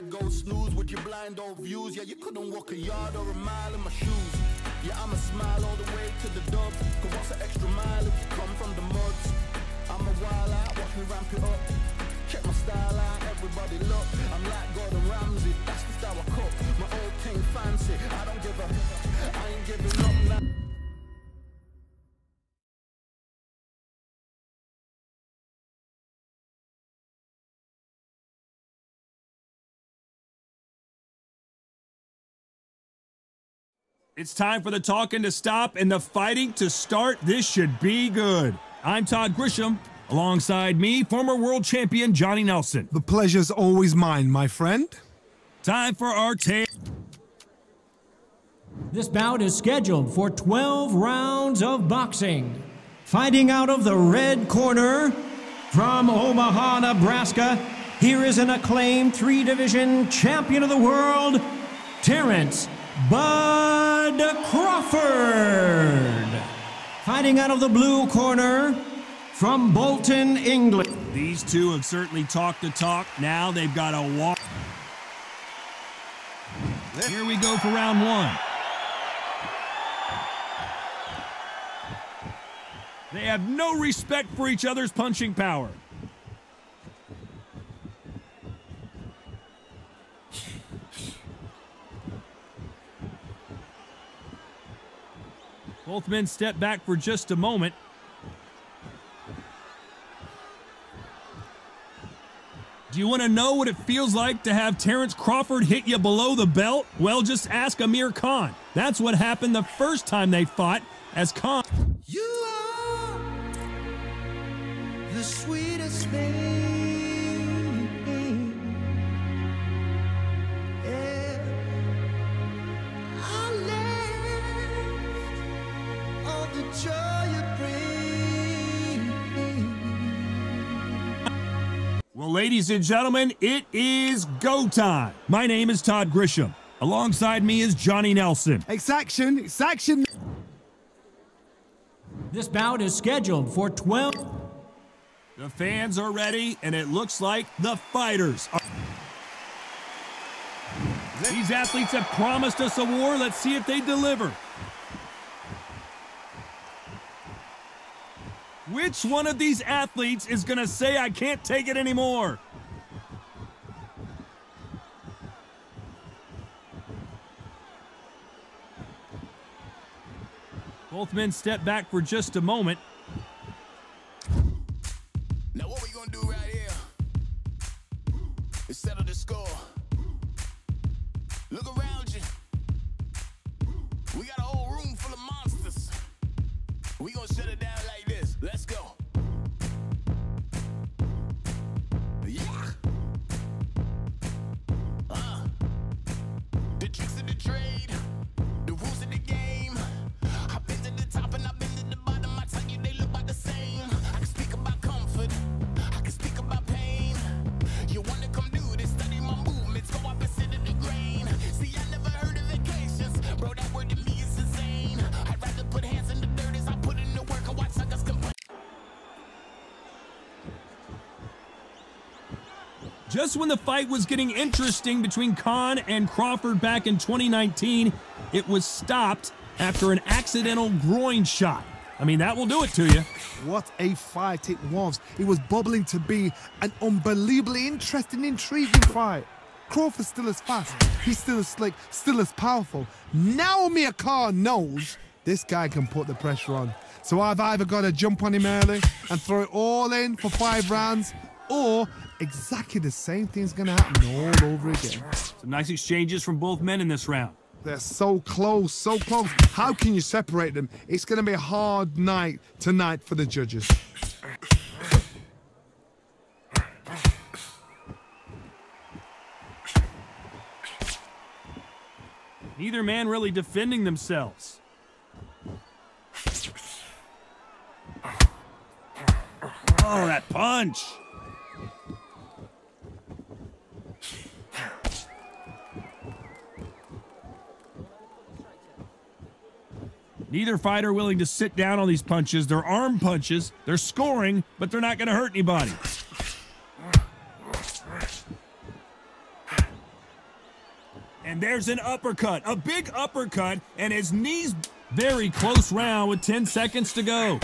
I'd go snooze with your blind old views. Yeah, you couldn't walk a yard or a mile in my shoes. Yeah, I'ma smile all the way to the dub. Cause what's an extra mile if you come from the muds? I'm a wild out, watch me ramp it up. Check my style out, everybody look. I'm like Gordon Ramsay, that's the style I cook. My old thing fancy, I don't give a, I ain't giving up now. It's time for the talking to stop and the fighting to start. This should be good. I'm Todd Grisham. Alongside me, former world champion Johnny Nelson. The pleasure's always mine, my friend. Time for our tale. This bout is scheduled for 12 rounds of boxing. Fighting out of the red corner from Omaha, Nebraska, here is an acclaimed three-division champion of the world, Terrence Bud Crawford. Fighting out of the blue corner from Bolton, England. These two have certainly talked the talk. Now they've got to walk. Here we go for round one. They have no respect for each other's punching power. Both men step back for just a moment. Do you want to know what it feels like to have Terrence Crawford hit you below the belt? Well, just ask Amir Khan. That's what happened the first time they fought, as Khan. You are the sweetest thing. Yeah. I left all the joy you bring. Well, ladies and gentlemen, it is go time. My name is Todd Grisham. Alongside me is Johnny Nelson. It's action, it's action. This bout is scheduled for 12. The fans are ready, and it looks like the fighters are. These athletes have promised us a war. Let's see if they deliver. Which one of these athletes is going to say, I can't take it anymore? Both men step back for just a moment. Now what we gonna do right here is settle the score. Look around you. We got a whole room full of monsters. We gonna shut it down like this. Let's go. Yeah. The tricks of the trade, the rules of the game. I've been to the top and I've been to the bottom. I tell you they look about the same. I can speak about comfort, I can speak about pain. You wanna come do this, study my movements, go up and sit in the grain. See, I never heard of vacations, bro, that word to me is insane. I'd rather put hands in the dirt as I put in the work and watch suckers complain. Just when the fight was getting interesting between Khan and Crawford back in 2019, it was stopped after an accidental groin shot. I mean, that will do it to you. What a fight it was. It was bubbling to be an unbelievably interesting, intriguing fight. Crawford's still as fast, he's still as slick, still as powerful. Now Amir Khan knows this guy can put the pressure on. So I've either got to jump on him early and throw it all in for 5 rounds, or exactly the same thing's going to happen all over again. Some nice exchanges from both men in this round. They're so close, so close. How can you separate them? It's going to be a hard night tonight for the judges. Neither man really defending themselves. Oh, that punch! Neither fighter willing to sit down on these punches. They're arm punches. They're scoring, but they're not going to hurt anybody. And there's an uppercut, a big uppercut, and his knees. Very close round with 10 seconds to go.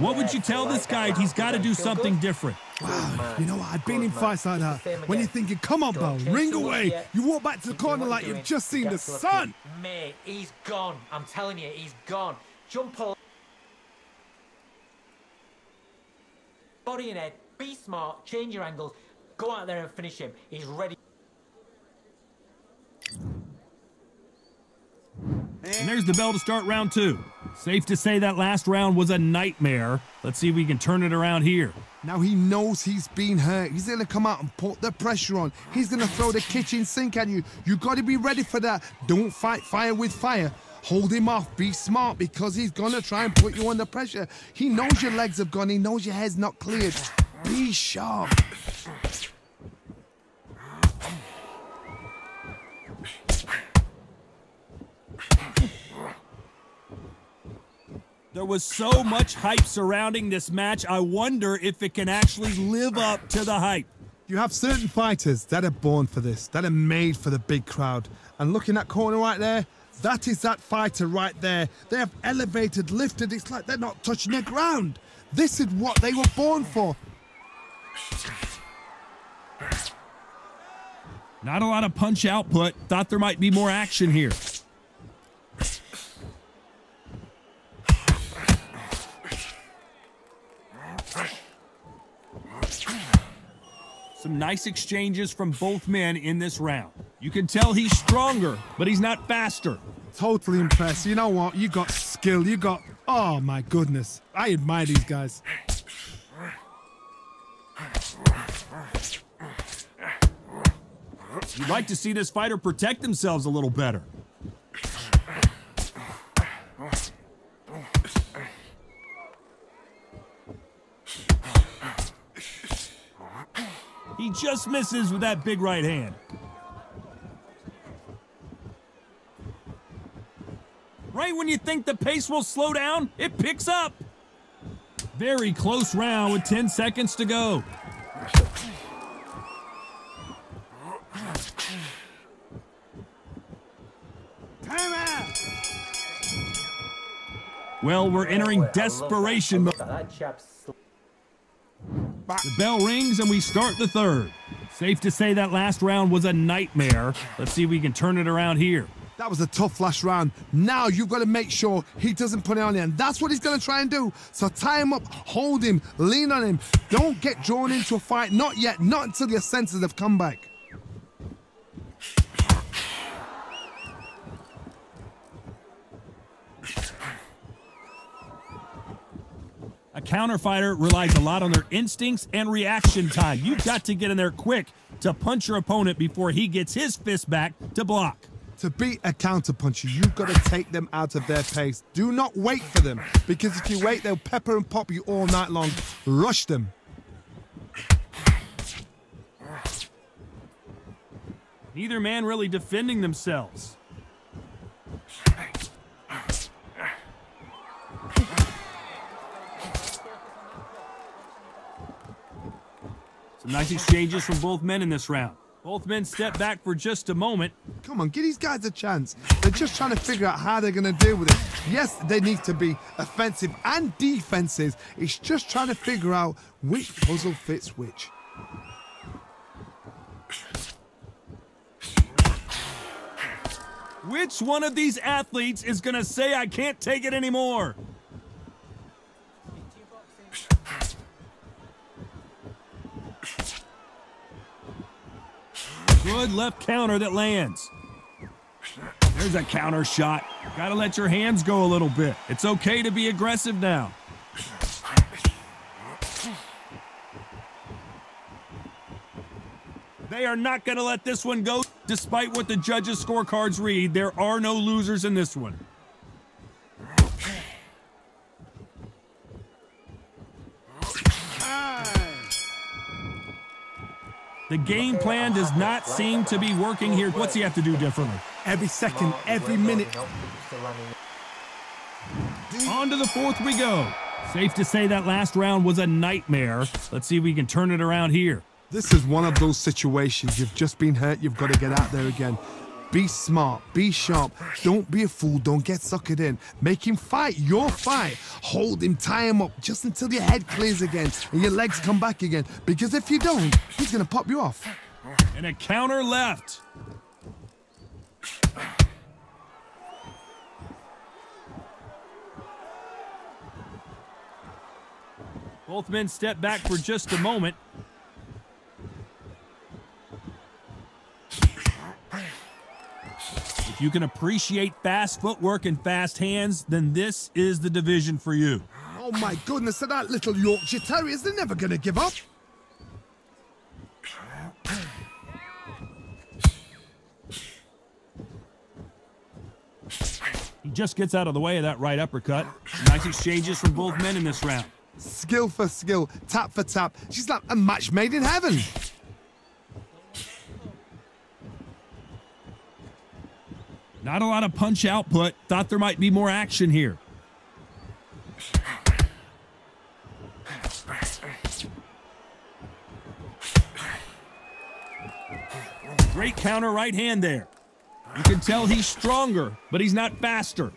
What would you tell this guy? He's got to do something different. Wow, you know what? I've been in fights like that. When you're thinking, come on, Bo, ring away. You walk back to the corner like you've just seen the sun. Mate, he's gone. I'm telling you, he's gone. Jump all. Body and head. Be smart. Change your angles. Go out there and finish him. He's ready. And there's the bell to start round 2. Safe to say that last round was a nightmare. Let's see if we can turn it around here. Now he knows he's been hurt. He's going to come out and put the pressure on. He's going to throw the kitchen sink at you. You got to be ready for that. Don't fight fire with fire. Hold him off. Be smart because he's going to try and put you under pressure. He knows your legs have gone. He knows your head's not cleared. Be sharp. There was so much hype surrounding this match, I wonder if it can actually live up to the hype. You have certain fighters that are born for this, that are made for the big crowd. And look in that corner right there, that is that fighter right there. They have elevated, lifted, it's like they're not touching the ground. This is what they were born for. Not a lot of punch output. Thought there might be more action here. Some nice exchanges from both men in this round. You can tell he's stronger, but he's not faster. Totally impressed. You know what? You got skill. You got... Oh, my goodness. I admire these guys. You'd like to see this fighter protect themselves a little better. He just misses with that big right hand. Right when you think the pace will slow down, it picks up. Very close round with 10 seconds to go. Well, we're entering desperation mode. The bell rings and we start the third. Safe to say that last round was a nightmare. Let's see if we can turn it around here. That was a tough last round. Now you've got to make sure he doesn't put it on you. And that's what he's going to try and do. So tie him up, hold him, lean on him. Don't get drawn into a fight. Not yet. Not until your senses have come back. A counter fighter relies a lot on their instincts and reaction time. You've got to get in there quick to punch your opponent before he gets his fist back to block. To beat a counter puncher, you've got to take them out of their pace. Do not wait for them, because if you wait, they'll pepper and pop you all night long. Rush them. Neither man really defending themselves. Some nice exchanges from both men in this round. Both men step back for just a moment. Come on, give these guys a chance. They're just trying to figure out how they're going to deal with it. Yes, they need to be offensive and defensive. It's just trying to figure out which puzzle fits which. Which one of these athletes is going to say, I can't take it anymore? Good left counter that lands. There's a counter shot. Gotta let your hands go a little bit. It's okay to be aggressive now. They are not gonna let this one go. Despite what the judges' scorecards read, there are no losers in this one. The game plan does not seem to be working here. What's he have to do differently? Every second, every minute. On to the fourth we go. Safe to say that last round was a nightmare. Let's see if we can turn it around here. This is one of those situations. You've just been hurt. You've got to get out there again. Be smart. Be sharp. Don't be a fool. Don't get suckered in. Make him fight your fight. Hold him. Tie him up just until your head clears again and your legs come back again. Because if you don't, he's going to pop you off. And a counter left. Both men step back for just a moment. If you can appreciate fast footwork and fast hands, then this is the division for you. Oh my goodness, are that little Yorkshire Terriers, they're never going to give up. He just gets out of the way of that right uppercut. Nice exchanges from both men in this round. Skill for skill, tap for tap. She's like a match made in heaven. Not a lot of punch output. Thought there might be more action here. Great counter right hand there. You can tell he's stronger, but he's not faster.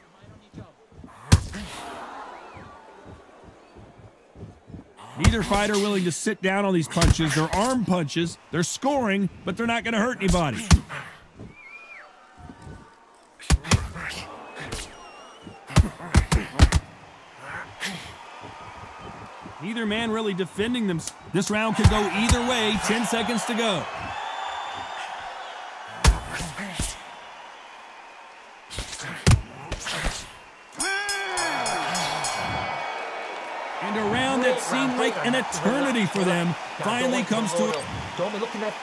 Neither fighter willing to sit down on these punches. They're arm punches. They're scoring, but they're not going to hurt anybody. Neither man really defending them. This round could go either way. 10 seconds to go. And a round that seemed like an eternity for them finally comes to a... Don't be looking at...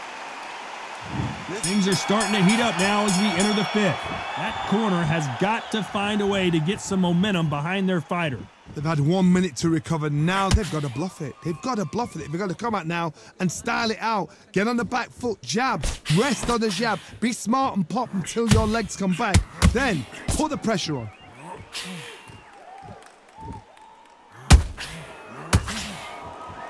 Things are starting to heat up now as we enter the fifth. That corner has got to find a way to get some momentum behind their fighter. They've had 1 minute to recover. Now they've got to bluff it. They've got to bluff it. They've got to come out now and style it out. Get on the back foot, jab, rest on the jab. Be smart and pop until your legs come back. Then put the pressure on.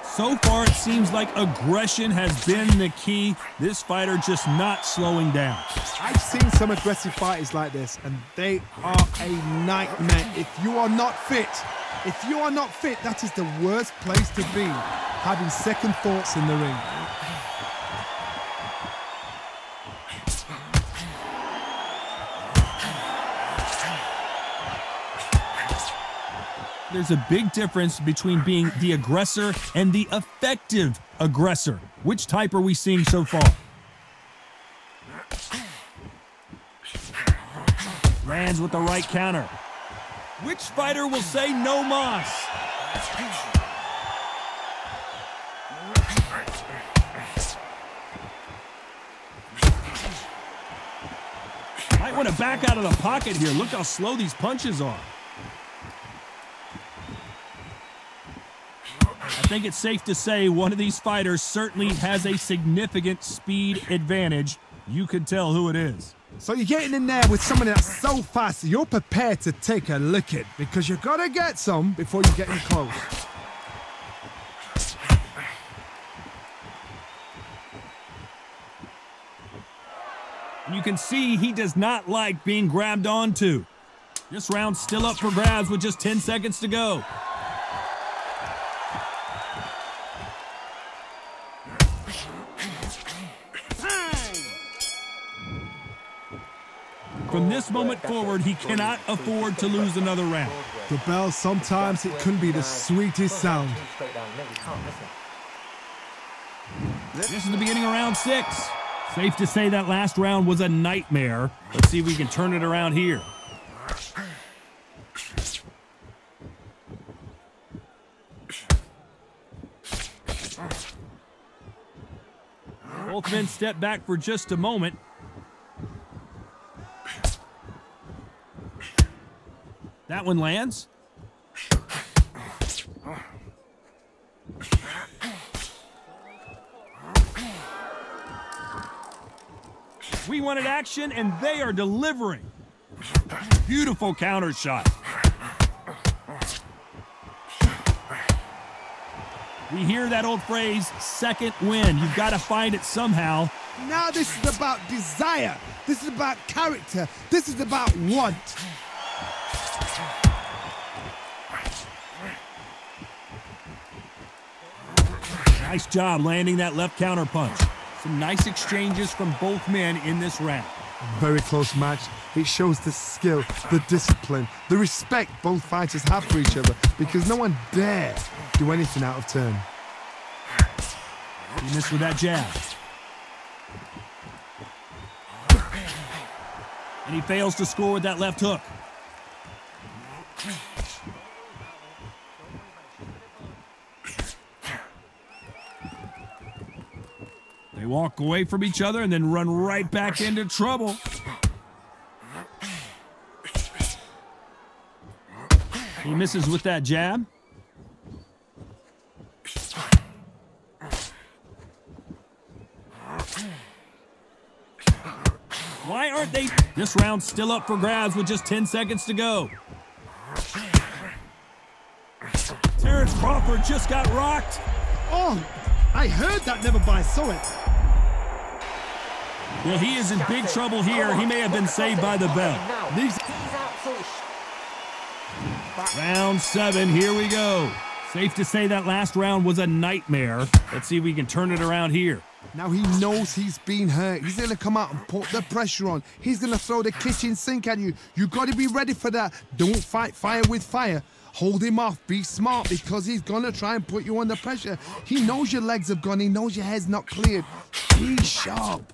So far, it seems like aggression has been the key. This fighter just not slowing down. I've seen some aggressive fighters like this, and they are a nightmare. If you are not fit, that is the worst place to be, having second thoughts in the ring. There's a big difference between being the aggressor and the effective aggressor. Which type are we seeing so far? Lands with the right counter. Which fighter will say no mas? Might want to back out of the pocket here. Look how slow these punches are. I think it's safe to say one of these fighters certainly has a significant speed advantage. You can tell who it is. So you're getting in there with someone that's so fast, you're prepared to take a licking because you've got to get some before you get in close. And you can see he does not like being grabbed onto. This round's still up for grabs with just 10 seconds to go. From this moment forward, he cannot afford to lose another round. The bell, sometimes it can be the sweetest sound. This is the beginning of round 6. Safe to say that last round was a nightmare. Let's see if we can turn it around here. Both men step back for just a moment. That one lands. We wanted action, and they are delivering. Beautiful counter shot. We hear that old phrase, second win. You've got to find it somehow. Now this is about desire. This is about character. This is about want. Nice job landing that left counter punch. Some nice exchanges from both men in this round. Very close match. It shows the skill, the discipline, the respect both fighters have for each other because no one dare do anything out of turn. He missed with that jab. And he fails to score with that left hook. They walk away from each other and then run right back into trouble. He misses with that jab. Why aren't they? This round's still up for grabs with just 10 seconds to go. Terrence Crawford just got rocked. Oh, I heard that, never by saw it. Well, he is in big trouble here. He may have been saved by the bell. He's absolutely Round 7, here we go. Safe to say that last round was a nightmare. Let's see if we can turn it around here. Now he knows he's been hurt. He's going to come out and put the pressure on. He's going to throw the kitchen sink at you. You got to be ready for that. Don't fight fire with fire. Hold him off. Be smart because he's going to try and put you under pressure. He knows your legs have gone. He knows your head's not cleared. Be sharp.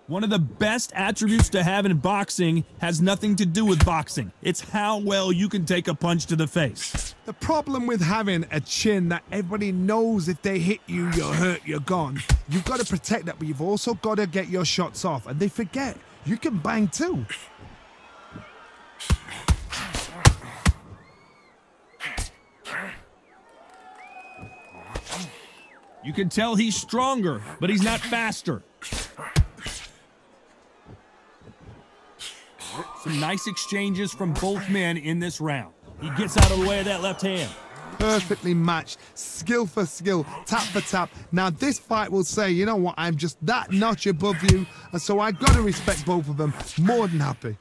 One of the best attributes to have in boxing has nothing to do with boxing. It's how well you can take a punch to the face. The problem with having a chin that everybody knows if they hit you, you're hurt, you're gone. You've got to protect that, but you've also got to get your shots off. And they forget, you can bang too. You can tell he's stronger, but he's not faster. Some nice exchanges from both men in this round. He gets out of the way of that left hand. Perfectly matched, skill for skill, tap for tap. Now this fight will say, you know what, I'm just that notch above you, and so I got to respect both of them. More than happy.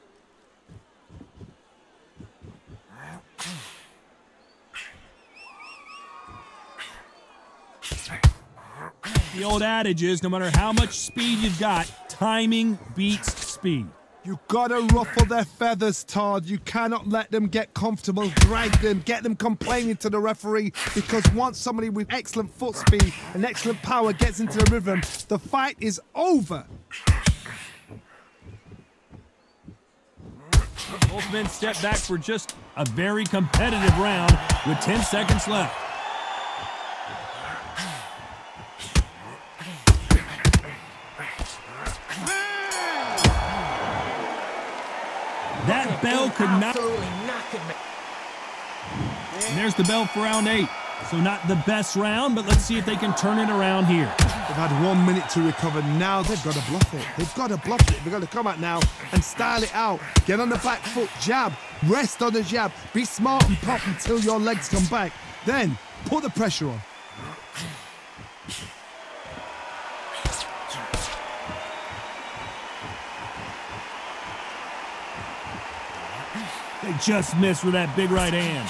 The old adage is, no matter how much speed you've got, timing beats speed. You gotta ruffle their feathers, Todd. You cannot let them get comfortable, drag them, get them complaining to the referee, because once somebody with excellent foot speed and excellent power gets into the rhythm, the fight is over. Both men step back for just a very competitive round with 10 seconds left. That bell could not. And there's the bell for round 8. So not the best round, but let's see if they can turn it around here. They've had 1 minute to recover. Now they've got to bluff it. They've got to bluff it. They've got to come out now and style it out. Get on the back foot, jab, rest on the jab. Be smart and pop until your legs come back. Then put the pressure on. They just missed with that big right hand.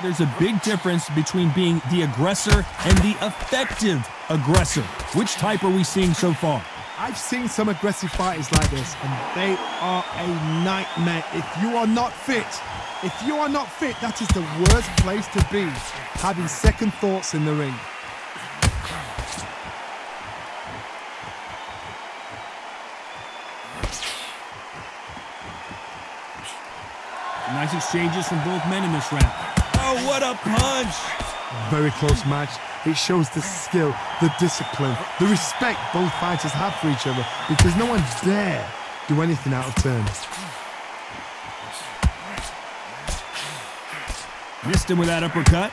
There's a big difference between being the aggressor and the effective aggressor. Which type are we seeing so far? I've seen some aggressive fighters like this, and they are a nightmare. If you are not fit, that is the worst place to be, having second thoughts in the ring. Nice exchanges from both men in this round. Oh, what a punch! Very close match. It shows the skill, the discipline, the respect both fighters have for each other, because no one dare do anything out of turn. Missed him with that uppercut.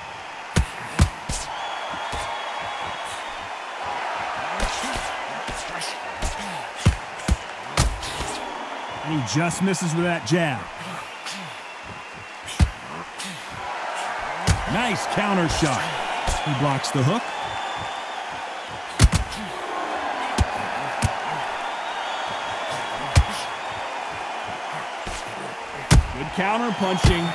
And he just misses with that jab. Nice counter shot. He blocks the hook. Good counter punching.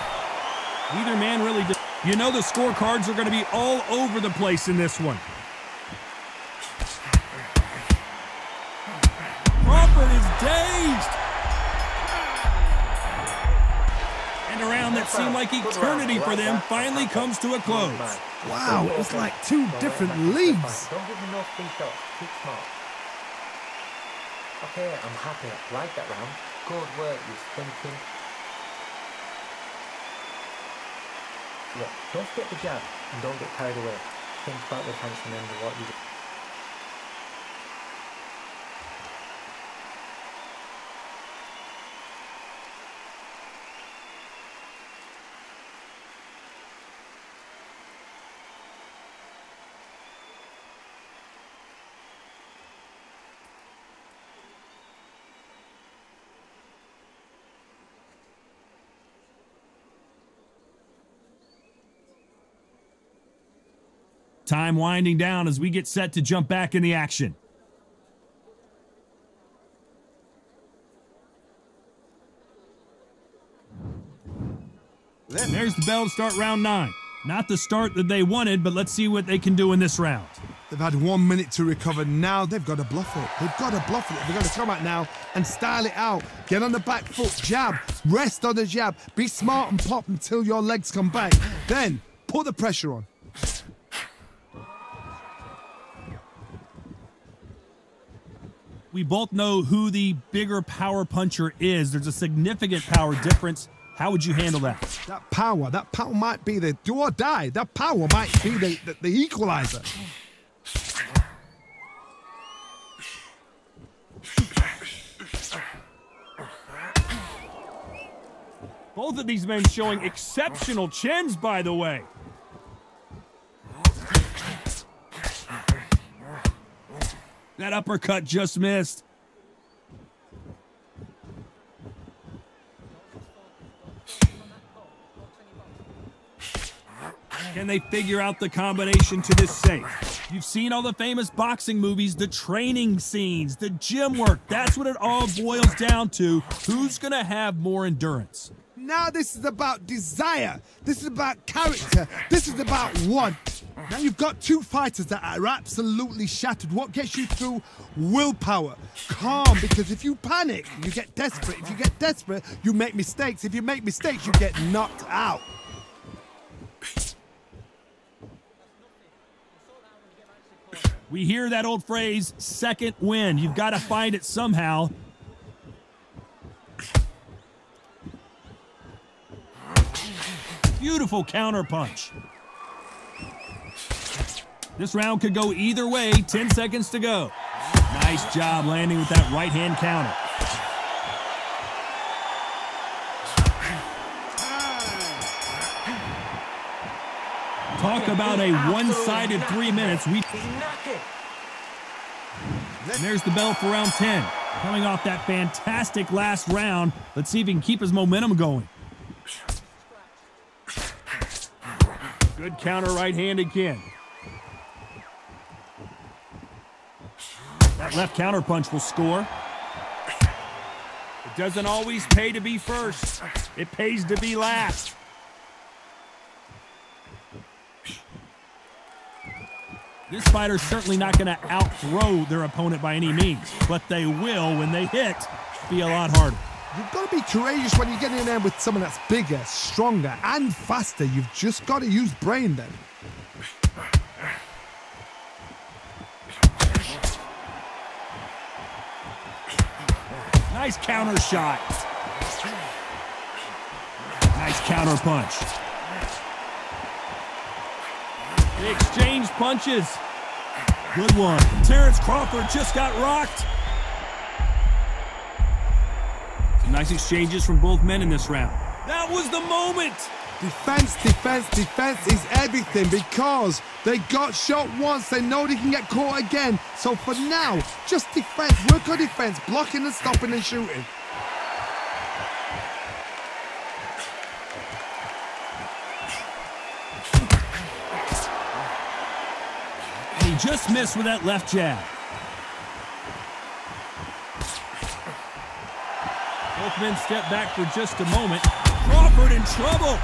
Neither man really did. You know the scorecards are going to be all over the place in this one. Crawford is dazed. And a round that seemed like eternity for them finally comes to a close. Wow, it was like two different leagues. Don't give me no free shots. Keep smart. Okay, I'm happy. I like that round. Good work. You're thinking. Look, don't forget the jab and don't get carried away. Think about the punch and remember what you do. Time winding down as we get set to jump back in the action. There's the bell to start round 9. Not the start that they wanted, but let's see what they can do in this round. They've had 1 minute to recover. Now they've got to bluff it. They've got to bluff it. They've got to come out now and style it out. Get on the back foot, jab, rest on the jab. Be smart and pop until your legs come back. Then put the pressure on. We both know who the bigger power puncher is. There's a significant power difference. How would you handle that? That power might be the do or die. That power might be the equalizer. Both of these men showing exceptional chins, by the way. That uppercut just missed. Can they figure out the combination to this safe? You've seen all the famous boxing movies, the training scenes, the gym work. That's what it all boils down to. Who's going to have more endurance? Now this is about desire. This is about character. This is about want. Now you've got two fighters that are absolutely shattered. What gets you through? Willpower. Calm, because if you panic, you get desperate. If you get desperate, you make mistakes. If you make mistakes, you get knocked out. We hear that old phrase, second wind. You've got to find it somehow. Beautiful counter punch. This round could go either way. 10 seconds to go. Nice job landing with that right hand counter. Talk about a one-sided 3 minutes. And there's the bell for round 10. Coming off that fantastic last round. Let's see if he can keep his momentum going. Good counter right hand again. That left counter punch will score. It doesn't always pay to be first. It pays to be last. This fighter's certainly not going to outthrow their opponent by any means, but they will, when they hit, be a lot harder. You've got to be courageous when you get in there with someone that's bigger, stronger, and faster. You've just got to use brain then. Nice counter shot. Nice counter punch. They exchange punches. Good one. Terrence Crawford just got rocked. Some nice exchanges from both men in this round. That was the moment. Defense, defense, defense is everything because they got shot once. They know they can get caught again. So for now, just defense. Work on defense, blocking and stopping and shooting. He just missed with that left jab. Both men step back for just a moment. Crawford in trouble.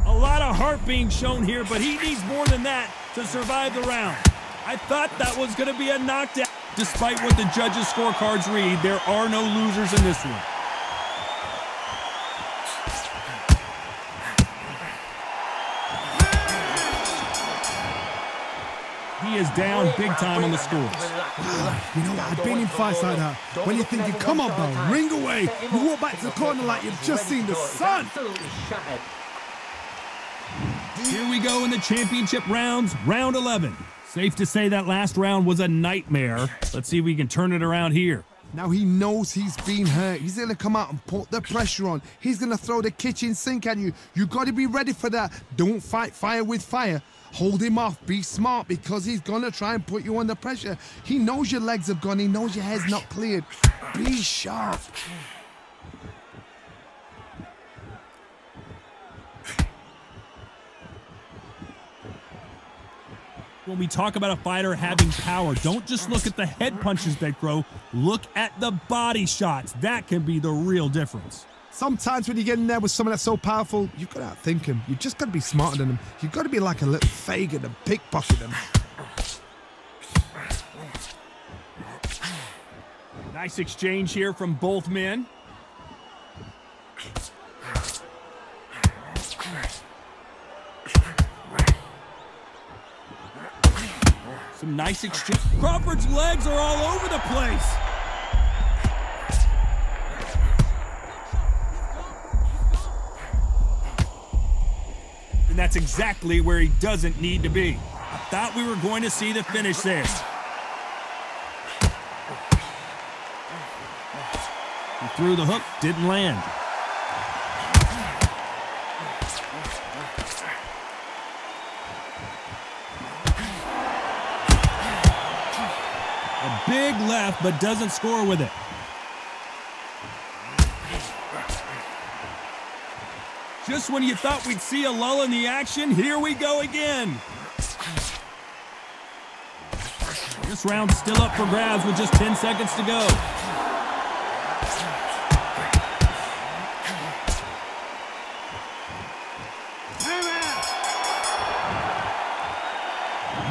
A lot of heart being shown here, but he needs more than that to survive the round. I thought that was going to be a knockdown. Despite what the judges' scorecards read, there are no losers in this one. He is down big time on the scores. You know what? I've been in fights like that. When you're thinking, come on, bro, ring away. You walk back to the corner like you've just seen the sun. Here we go in the championship rounds, round 11. Safe to say that last round was a nightmare. Let's see if we can turn it around here. Now he knows he's been hurt. He's going to come out and put the pressure on. He's going to throw the kitchen sink at you. You got to be ready for that. Don't fight fire with fire. Hold him off. Be smart because he's going to try and put you under pressure. He knows your legs have gone. He knows your head's not cleared. Be sharp. When we talk about a fighter having power, don't just look at the head punches they throw. Look at the body shots. That can be the real difference. Sometimes when you get in there with someone that's so powerful, you've got to outthink him. You've just got to be smarter than him. You've got to be like a little faggot and pickpocket him. Nice exchange here from both men. Some nice exchange. Crawford's legs are all over the place. And that's exactly where he doesn't need to be. I thought we were going to see the finish there. He threw the hook, didn't land. A big left, but doesn't score with it. Just when you thought we'd see a lull in the action, here we go again. This round's still up for grabs with just 10 seconds to go.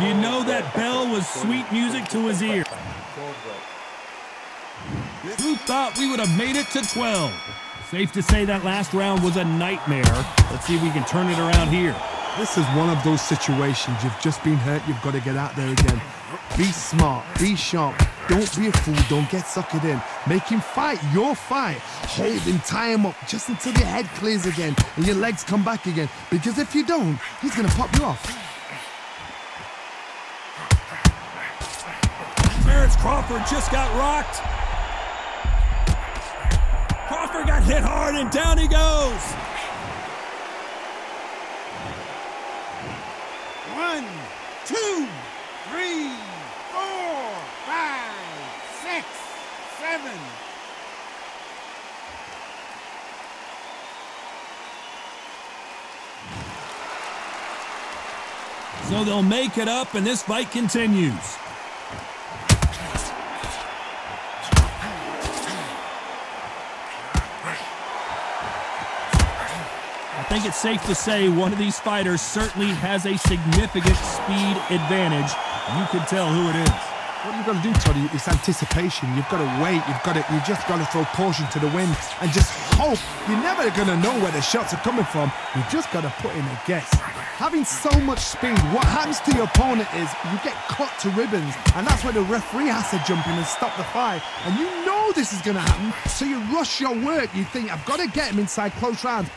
You know that bell was sweet music to his ear. Who thought we would have made it to 12? Safe to say that last round was a nightmare. Let's see if we can turn it around here. This is one of those situations. You've just been hurt. You've got to get out there again. Be smart. Be sharp. Don't be a fool. Don't get suckered in. Make him fight your fight. Hold him, tie him up just until your head clears again and your legs come back again. Because if you don't, he's going to pop you off. Crawford just got rocked. Crawford got hit hard and down he goes. 1, 2, 3, 4, 5, 6, 7. So they'll make it up and this fight continues. I think it's safe to say one of these fighters certainly has a significant speed advantage. You can tell who it is. What you've got to do, Toddy, is anticipation. You've got to wait. You just got to throw caution to the wind and just hope. You're never going to know where the shots are coming from. You just got to put in a guess. Having so much speed, what happens to your opponent is you get cut to ribbons, and that's where the referee has to jump in and stop the fight. And you know this is going to happen, so you rush your work. You think, I've got to get him inside close rounds.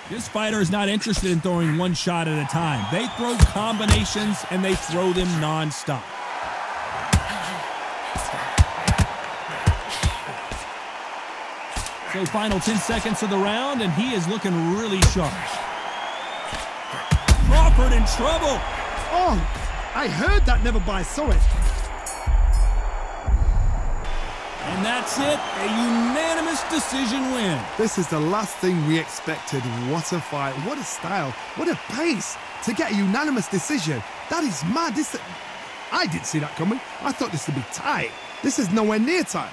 This fighter is not interested in throwing one shot at a time. They throw combinations and they throw them non-stop. So final 10 seconds of the round and he is looking really sharp. Crawford in trouble. Oh, I heard that never by saw it. And that's it, a unanimous decision win. This is the last thing we expected. What a fight, what a style, what a pace to get a unanimous decision. That is mad. I didn't see that coming. I thought this would be tight. This is nowhere near tight.